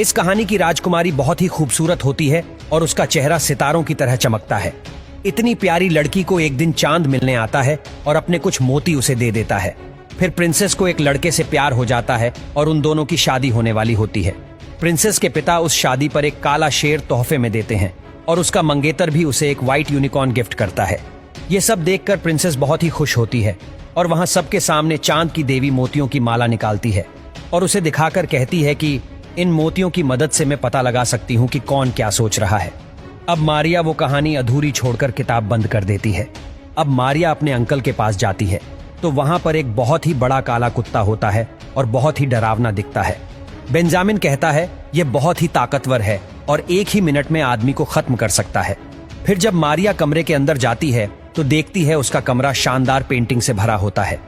इस कहानी की राजकुमारी बहुत ही खूबसूरत होती है और उसका चेहरा सितारों की तरह चमकता है। इतनी प्यारी लड़की को एक दिन चांद मिलने आता है और अपने कुछ मोती उसे दे देता है। फिर प्रिंसेस को एक लड़के से प्यार हो जाता है और उन दोनों की शादी होने वाली होती है। प्रिंसेस के पिता उस शादी पर एक काला शेर तोहफे में देते हैं और उसका मंगेतर भी उसे एक व्हाइट यूनिकॉर्न गिफ्ट करता है। ये सब देखकर प्रिंसेस बहुत ही खुश होती है और वहां सबके सामने चांद की देवी मोतियों की माला निकालती है और उसे दिखाकर कहती है कि इन मोतियों की मदद से मैं पता लगा सकती हूँ कि कौन क्या सोच रहा है। अब मारिया वो कहानी अधूरी छोड़कर किताब बंद कर देती है। अब मारिया अपने अंकल के पास जाती है तो वहां पर एक बहुत ही बड़ा काला कुत्ता होता है और बहुत ही डरावना दिखता है। बेंजामिन कहता है यह बहुत ही ताकतवर है और एक ही मिनट में आदमी को खत्म कर सकता है। फिर जब मारिया कमरे के अंदर जाती है तो देखती है उसका कमरा शानदार पेंटिंग से भरा होता है।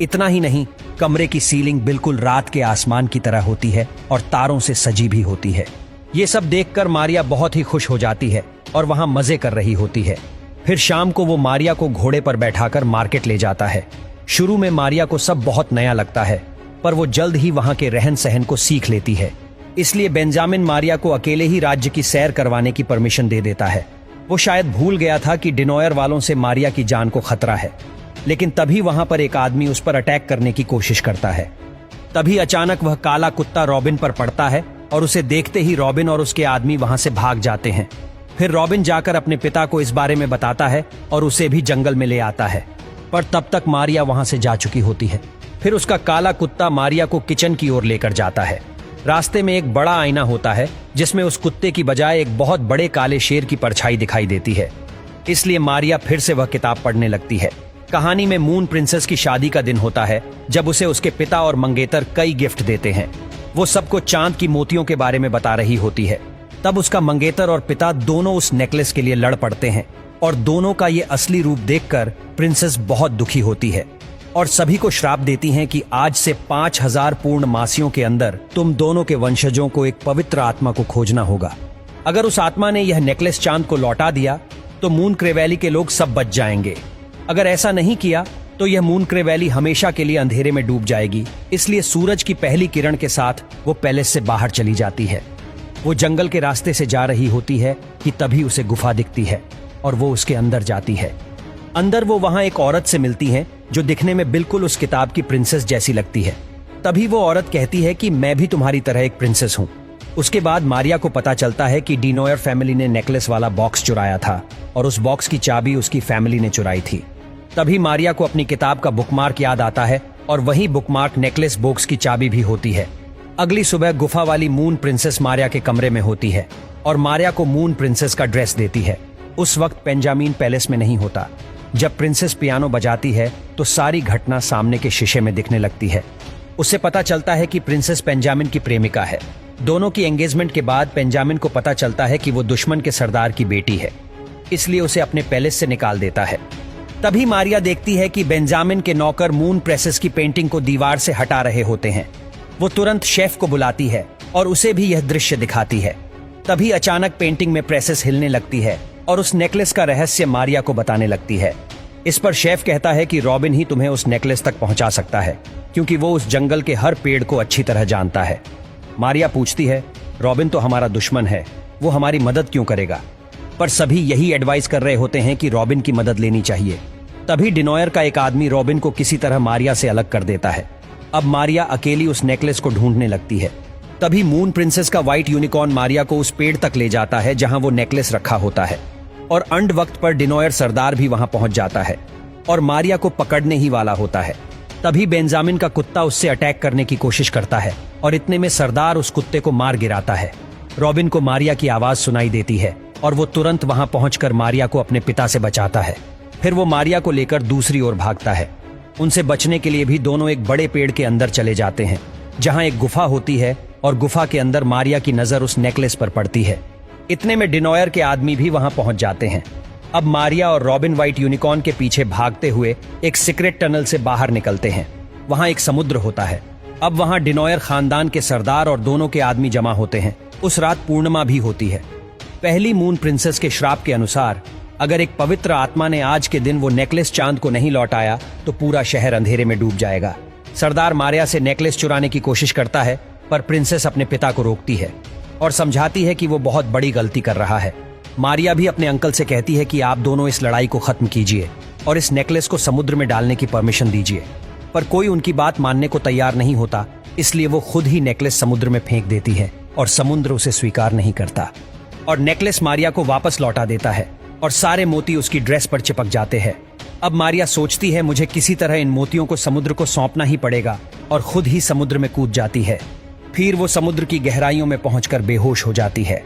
इतना ही नहीं, कमरे की सीलिंग बिल्कुल रात के आसमान की तरह होती है और तारों से सजी भी होती है। ये सब देखकर मारिया बहुत ही खुश हो जाती है और वहां मजे कर रही होती है। फिर शाम को वो मारिया को घोड़े पर बैठाकर मार्केट ले जाता है। शुरू में मारिया को सब बहुत नया लगता है, पर वो जल्द ही वहां के रहन सहन को सीख लेती है। इसलिए बेंजामिन मारिया को अकेले ही राज्य की सैर करवाने की परमिशन दे देता है। वो शायद भूल गया था कि डिनॉयर वालों से मारिया की जान को खतरा है, लेकिन तभी वहां पर एक आदमी उस पर अटैक करने की कोशिश करता है। तभी अचानक वह काला कुत्ता रॉबिन पर पड़ता है और उसे देखते ही रॉबिन और उसके आदमी वहां से भाग जाते हैं। फिर रॉबिन जाकर अपने पिता को इस बारे में बताता है और उसे भी जंगल में ले आता है, पर तब तक मारिया वहां से जा चुकी होती है। फिर उसका काला कुत्ता मारिया को किचन की ओर लेकर जाता है। रास्ते में एक बड़ा आईना होता है जिसमें उस कुत्ते की बजाय एक बहुत बड़े काले शेर की परछाई दिखाई देती है। इसलिए मारिया फिर से वह किताब पढ़ने लगती है। कहानी में मून प्रिंसेस की शादी का दिन होता है जब उसे उसके पिता और मंगेतर कई गिफ्ट देते हैं। वो सबको चांद की मोतियों के बारे में बता रही होती है। तब उसका मंगेतर और पिता दोनों उस नेकलेस के लिए लड़ पड़ते हैं और दोनों का ये असली रूप देखकर प्रिंसेस बहुत दुखी होती है और सभी को श्राप देती हैं कि आज से 5000 पूर्ण मासियों के अंदर तुम दोनों के वंशजों को एक पवित्र आत्मा को खोजना होगा। अगर उस आत्मा ने यह नेकलेस चांद को लौटा दिया तो मूनक्रे वैली के लोग सब बच जाएंगे। अगर ऐसा नहीं किया तो यह मूनक्रे वैली हमेशा के लिए अंधेरे में डूब जाएगी। इसलिए सूरज की पहली किरण के साथ वो पैलेस से बाहर चली जाती है। वो जंगल के रास्ते से जा रही होती है कि तभी उसे गुफा दिखती है और वो उसके अंदर जाती है। अंदर वो वहां एक औरत से मिलती है जो दिखने में बिल्कुल उस किताब की प्रिंसेस जैसी लगती है। तभी वो औरत कहती है कि मैं भी तुम्हारी तरह एक प्रिंसेस हूँ। उसके बाद मारिया को पता चलता है कि डिनॉयर फैमिली ने नेकलेस वाला बॉक्स चुराया था और उस बॉक्स की चाबी उसकी फैमिली ने चुराई थी। तभी मारिया को अपनी किताब का बुकमार्क याद आता है और वही बुकमार्क नेकलेस बॉक्स की चाबी भी होती है। अगली सुबह गुफा वाली मून प्रिंसेस मारिया के कमरे में होती है और मारिया को मून प्रिंसेस का ड्रेस देती है। उस वक्त बेंजामिन पैलेस में नहीं होता। जब प्रिंसेस पियानो बजाती है तो सारी घटना सामने के शीशे में दिखने लगती है। उसे पता चलता है कि प्रिंसेस बेंजामिन की प्रेमिका है। दोनों की एंगेजमेंट के बाद बेंजामिन को पता चलता है कि वो दुश्मन के सरदार की बेटी है, इसलिए उसे अपने पैलेस से निकाल देता है। तभी मारिया देखती है कि बेंजामिन के नौकर मून प्रेसेस की पेंटिंग को दीवार से हटा रहे होते हैं। वो तुरंत शेफ को बुलाती है और उसे भी यह दृश्य दिखाती है। तभी अचानक पेंटिंग में प्रेसेस हिलने लगती है और उस नेकलेस का रहस्य मारिया को बताने लगती है। इस पर शेफ कहता है कि रॉबिन ही तुम्हें उस नेकलेस तक पहुंचा सकता है, क्योंकि वो उस जंगल के हर पेड़ को अच्छी तरह जानता है। मारिया पूछती है, रॉबिन तो हमारा दुश्मन है, वो हमारी मदद क्यों करेगा? पर सभी यही एडवाइस कर रहे होते हैं कि रॉबिन की मदद लेनी चाहिए। तभी डिनॉयर का एक आदमी रॉबिन को किसी तरह मारिया से अलग कर देता है। अब मारिया अकेली उस नेकलेस को ढूंढने लगती है। तभी मून प्रिंसेस का व्हाइट यूनिकॉर्न मारिया को उस पेड़ तक ले जाता है जहां वो नेकलेस रखा होता है और अंड वक्त पर डिनॉयर सरदार भी वहां पहुंच जाता है और मारिया को पकड़ने ही वाला होता है। तभी बेंजामिन का कुत्ता उससे अटैक करने की कोशिश करता है और इतने में सरदार उस कुत्ते को मार गिराता है। रॉबिन को मारिया की आवाज सुनाई देती है और वो तुरंत वहां पहुंचकर मारिया को अपने पिता से बचाता है। फिर वो मारिया को लेकर दूसरी ओर भागता है। उनसे बचने के लिए भी दोनों एक बड़े पेड़ के अंदर चले जाते हैं जहां एक गुफा होती है और गुफा के अंदर मारिया की नजर उस नेकलेस पर पड़ती है। इतने में डिनॉयर के आदमी भी वहां पहुंच जाते हैं। अब मारिया और रॉबिन व्हाइट यूनिकॉर्न के पीछे भागते हुए एक सीक्रेट टनल से बाहर निकलते हैं। वहां एक समुद्र होता है। अब वहां डिनॉयर खानदान के सरदार और दोनों के आदमी जमा होते हैं। उस रात पूर्णिमा भी होती है। पहली मून प्रिंसेस के श्राप के अनुसार अगर एक पवित्र आत्मा ने आज के दिन वो नेकलेस चांद को नहीं लौटाया तो पूरा शहर अंधेरे में डूब जाएगा। सरदार मारिया से नेकलेस चुराने की कोशिश करता है पर प्रिंसेस अपने पिता को रोकती है। और समझाती है कि वो बहुत बड़ी गलती कर रहा है। मारिया भी अपने अंकल से कहती है कि आप दोनों इस लड़ाई को खत्म कीजिए और इस नेकलेस को समुद्र में डालने की परमिशन दीजिए, पर कोई उनकी बात मानने को तैयार नहीं होता, इसलिए वो खुद ही नेकलेस समुद्र में फेंक देती है और समुद्र उसे स्वीकार नहीं करता और नेकलेस मारिया को वापस लौटा देता है और सारे मोती उसकी ड्रेस पर चिपक जाते हैं। अब मारिया सोचती है मुझे किसी तरह इन मोतियों को समुद्र को सौंपना ही पड़ेगा और खुद ही समुद्र में कूद जाती है। फिर वो समुद्र की गहराइयों में पहुंचकर बेहोश हो जाती है।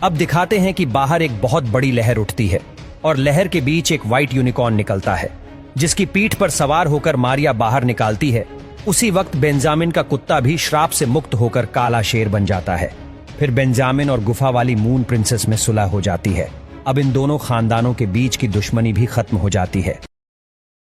अब दिखाते हैं कि बाहर एक बहुत बड़ी लहर उठती है और लहर के बीच एक व्हाइट यूनिकॉर्न निकलता है, जिसकी पीठ पर सवार होकर मारिया बाहर निकालती है। उसी वक्त बेंजामिन का कुत्ता भी श्राप से मुक्त होकर काला शेर बन जाता है। फिर बेंजामिन और गुफा वाली मून प्रिंसेस में सुलह हो जाती है। अब इन दोनों खानदानों के बीच की दुश्मनी भी खत्म हो जाती है।